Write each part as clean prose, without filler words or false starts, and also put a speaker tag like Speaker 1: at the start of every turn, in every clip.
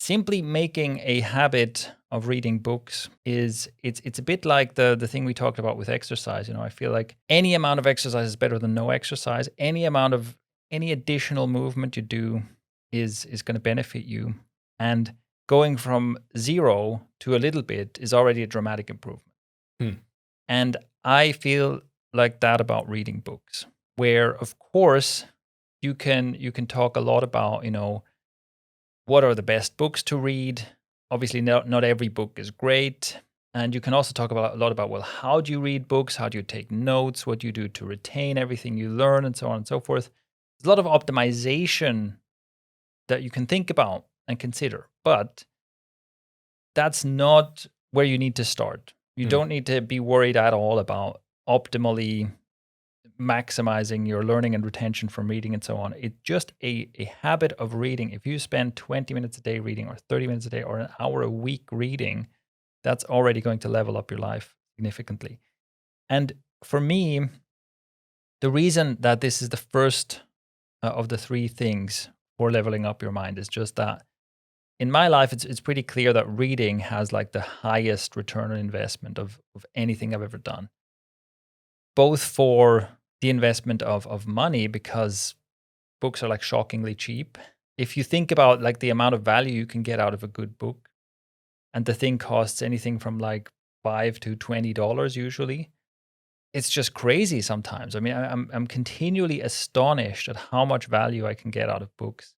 Speaker 1: simply making a habit of reading books it's a bit like the thing we talked about with exercise. I feel like any amount of exercise is better than no exercise. Any additional movement you do is going to benefit you. And going from zero to a little bit is already a dramatic improvement.
Speaker 2: Hmm.
Speaker 1: And I feel like that about reading books, where of course you can talk a lot about, what are the best books to read. Obviously, not every book is great. And you can also talk about a lot about, well, how do you read books? How do you take notes? What do you do to retain everything you learn, and so on and so forth. There's a lot of optimization that you can think about and consider, but that's not where you need to start. You don't need to be worried at all about optimally maximizing your learning and retention from reading and so on. It's just a habit of reading. If you spend 20 minutes a day reading, or 30 minutes a day, or an hour a week reading, that's already going to level up your life significantly. And for me, the reason that this is the first of the three things for leveling up your mind is just that in my life, it's pretty clear that reading has like the highest return on investment of anything I've ever done. Both for the investment of money, because books are like shockingly cheap. If you think about like the amount of value you can get out of a good book, and the thing costs anything from like $5 to $20 usually, it's just crazy sometimes. I mean, I'm continually astonished at how much value I can get out of books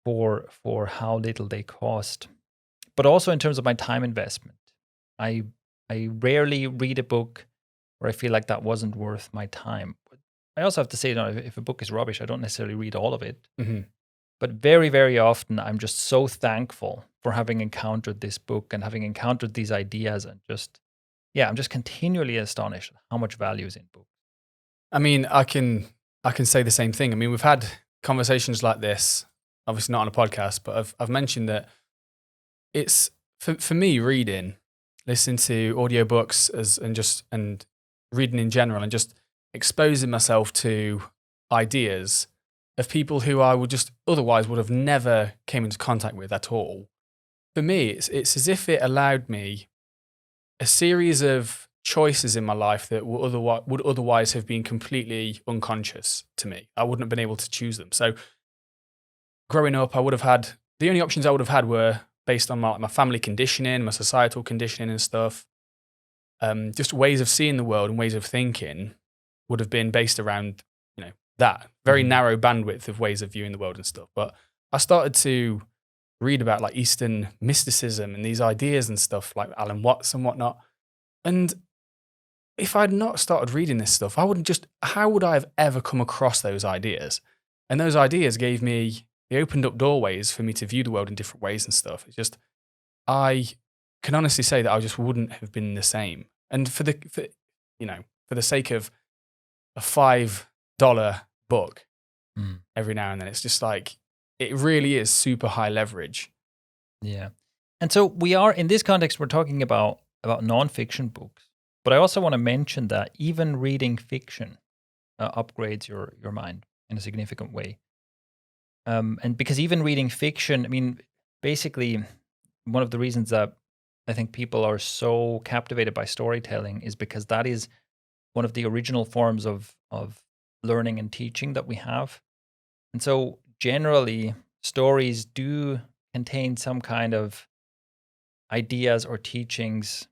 Speaker 1: for how little they cost. But also in terms of my time investment, I rarely read a book where I feel like that wasn't worth my time. But I also have to say, if a book is rubbish, I don't necessarily read all of it.
Speaker 2: Mm-hmm.
Speaker 1: But very, very often, I'm just so thankful for having encountered this book and having encountered these ideas, and I'm just continually astonished at how much value is in books.
Speaker 2: I mean, I can say the same thing. I mean, we've had conversations like this, obviously not on a podcast, but I've mentioned that it's for me reading, listening to audiobooks and reading in general, and just exposing myself to ideas of people who I would just otherwise would have never came into contact with at all. For me, it's as if it allowed me a series of choices in my life that would otherwise have been completely unconscious to me. I wouldn't have been able to choose them. So growing up, the only options I would have had were based on my family conditioning, my societal conditioning and stuff. Just ways of seeing the world and ways of thinking would have been based around, that very narrow bandwidth of ways of viewing the world and stuff. But I started to read about like Eastern mysticism and these ideas and stuff like Alan Watts and whatnot. And if I'd not started reading this stuff, how would I have ever come across those ideas? And those ideas they opened up doorways for me to view the world in different ways and stuff. It's just, I can honestly say that I just wouldn't have been the same. And for the sake of a $5 book every now and then, it's just like, it really is super high leverage.
Speaker 1: Yeah. And so we are, in this context, we're talking about nonfiction books. But I also want to mention that even reading fiction upgrades your mind in a significant way. And because even reading fiction, I mean, basically, one of the reasons that I think people are so captivated by storytelling is because that is one of the original forms of learning and teaching that we have. And so generally, stories do contain some kind of ideas or teachings.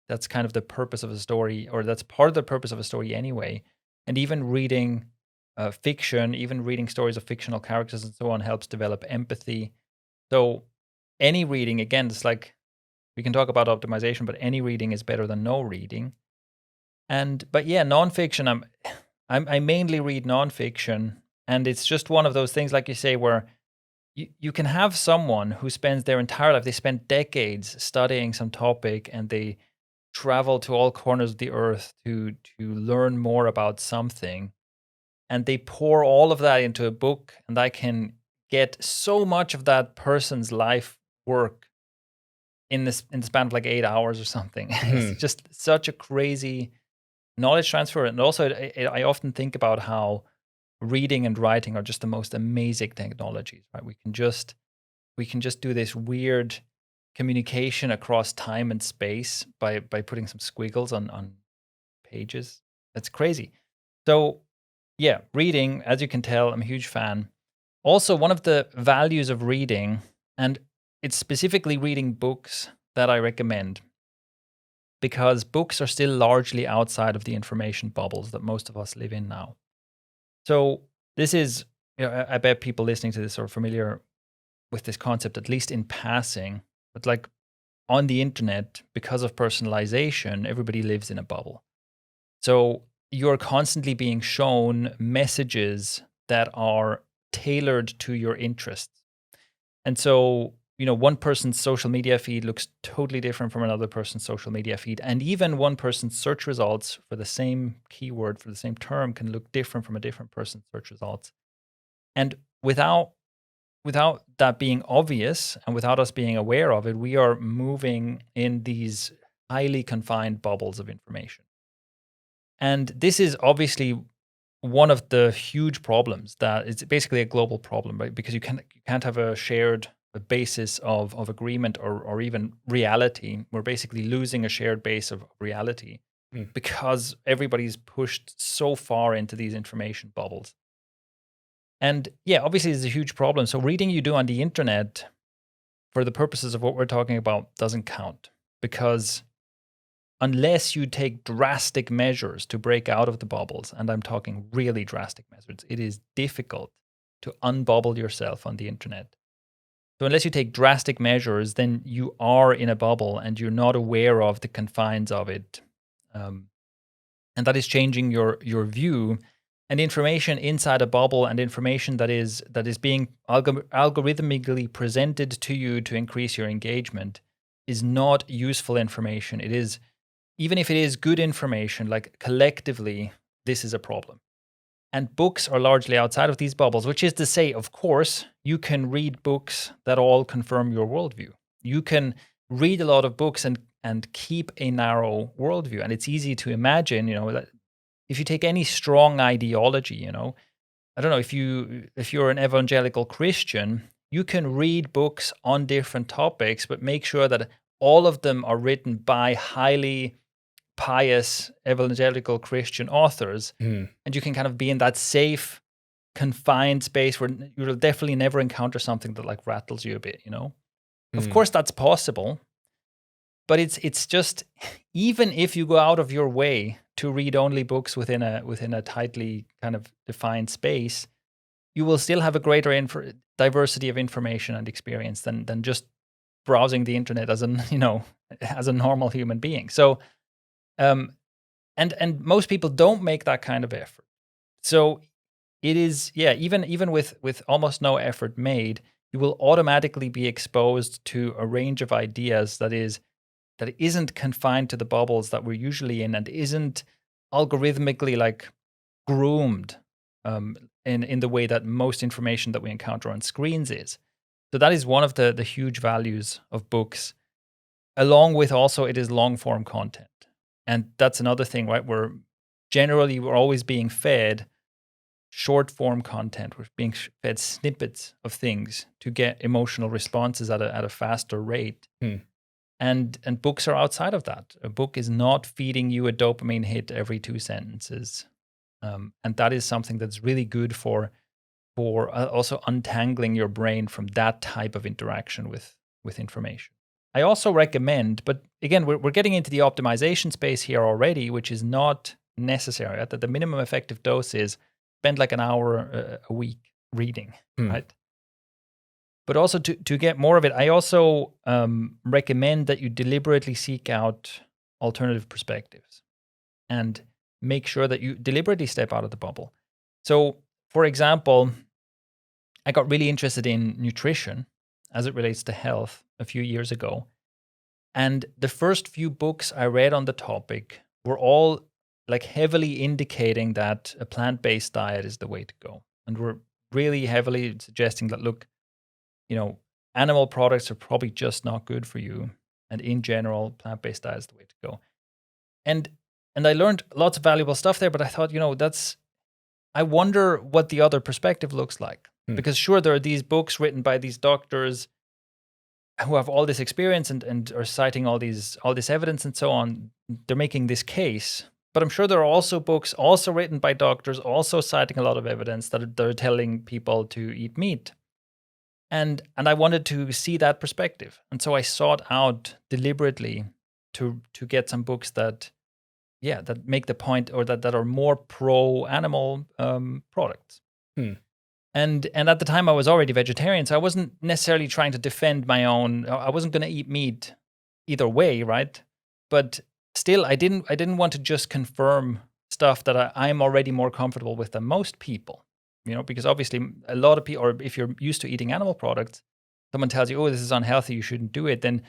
Speaker 1: That's kind of the purpose of a story, or that's part of the purpose of a story anyway. And even reading fiction, even reading stories of fictional characters and so on, helps develop empathy. So any reading, again, it's like we can talk about optimization, but any reading is better than no reading. But yeah, nonfiction, I mainly read nonfiction, and it's just one of those things, like you say, where you can have someone who spends their entire life, they spend decades studying some topic, and they travel to all corners of the earth to learn more about something, and they pour all of that into a book, and I can get so much of that person's life work in the span of like 8 hours or something. It's just such a crazy knowledge transfer. And also, I often think about how reading and writing are just the most amazing technologies, right? We can just we can just do this weird communication across time and space by putting some squiggles on pages. That's crazy. So yeah, reading, as you can tell, I'm a huge fan. Also, one of the values of reading, and it's specifically reading books that I recommend, because books are still largely outside of the information bubbles that most of us live in now. So this is, I bet people listening to this are familiar with this concept, at least in passing. But like on the internet, because of personalization, everybody lives in a bubble. So you're constantly being shown messages that are tailored to your interests. And so, one person's social media feed looks totally different from another person's social media feed. And even one person's search results for the same keyword, for the same term, can look different from a different person's search results. And without that being obvious and without us being aware of it, we are moving in these highly confined bubbles of information. And this is obviously one of the huge problems, that it's basically a global problem, right? Because you can't have a shared basis of agreement or even reality. We're basically losing a shared base of reality because everybody's pushed so far into these information bubbles. And yeah, obviously it's a huge problem. So reading you do on the internet for the purposes of what we're talking about doesn't count, because unless you take drastic measures to break out of the bubbles, and I'm talking really drastic measures, it is difficult to unbubble yourself on the internet. So unless you take drastic measures, then you are in a bubble and you're not aware of the confines of it. And that is changing your view. And information inside a bubble, and information that is being algorithmically presented to you to increase your engagement, is not useful information. It is, even if it is good information, like collectively, this is a problem. And books are largely outside of these bubbles, which is to say, of course, you can read books that all confirm your worldview. You can read a lot of books and keep a narrow worldview. And it's easy to imagine, that if you take any strong ideology, I don't know, if you're an evangelical Christian, you can read books on different topics, but make sure that all of them are written by highly pious evangelical Christian authors, and you can kind of be in that safe, confined space where you'll definitely never encounter something that like rattles you a bit. Of course, that's possible, but it's just, even if you go out of your way to read only books within a tightly kind of defined space, you will still have a greater diversity of information and experience than just browsing the internet as as a normal human being. So and most people don't make that kind of effort. So it is, yeah, even with almost no effort made, you will automatically be exposed to a range of ideas that isn't confined to the bubbles that we're usually in, and isn't algorithmically like groomed in the way that most information that we encounter on screens is. So that is one of the huge values of books, along with also it is long form content. And that's another thing, right? We're always being fed short form content. We're being fed snippets of things to get emotional responses at a faster rate. And books are outside of that. A book is not feeding you a dopamine hit every 2 sentences. And that is something that's really good for also untangling your brain from that type of interaction with information. I also recommend, but again, we're getting into the optimization space here already, which is not necessary. The minimum effective dose is spend like an hour a week reading, right? But also to get more of it, I also recommend that you deliberately seek out alternative perspectives and make sure that you deliberately step out of the bubble. So, for example, I got really interested in nutrition as it relates to health a few years ago. And the first few books I read on the topic were all like heavily indicating that a plant-based diet is the way to go. And were really heavily suggesting that, look, animal products are probably just not good for you. And in general, plant-based diet is the way to go. And I learned lots of valuable stuff there, but I thought, I wonder what the other perspective looks like. Because sure, there are these books written by these doctors who have all this experience and are citing all this evidence and so on, they're making this case. But I'm sure there are also books also written by doctors, also citing a lot of evidence that are telling people to eat meat. And I wanted to see that perspective. And so I sought out deliberately to get some books that make the point, or that are more pro animal products.
Speaker 2: Hmm.
Speaker 1: And at the time I was already vegetarian, so I wasn't necessarily trying to defend my own. I wasn't going to eat meat either way, right? But still, I didn't want to just confirm stuff that I'm already more comfortable with than most people. Because obviously a lot of people, or if you're used to eating animal products, someone tells you, "Oh, this is unhealthy, you shouldn't do it," then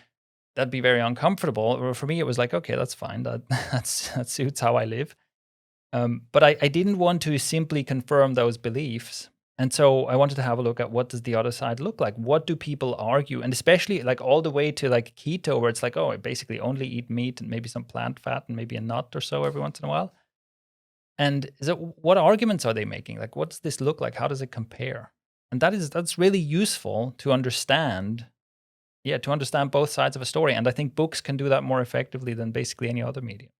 Speaker 1: that'd be very uncomfortable. Or for me, it was like, okay, that's fine. That suits how I live. But I didn't want to simply confirm those beliefs. And so I wanted to have a look at, what does the other side look like? What do people argue? And especially like all the way to like keto, where it's like, oh, I basically only eat meat and maybe some plant fat and maybe a nut or so every once in a while. And what arguments are they making? Like, what does this look like? How does it compare? And that's really useful to understand. Yeah, to understand both sides of a story. And I think books can do that more effectively than basically any other medium.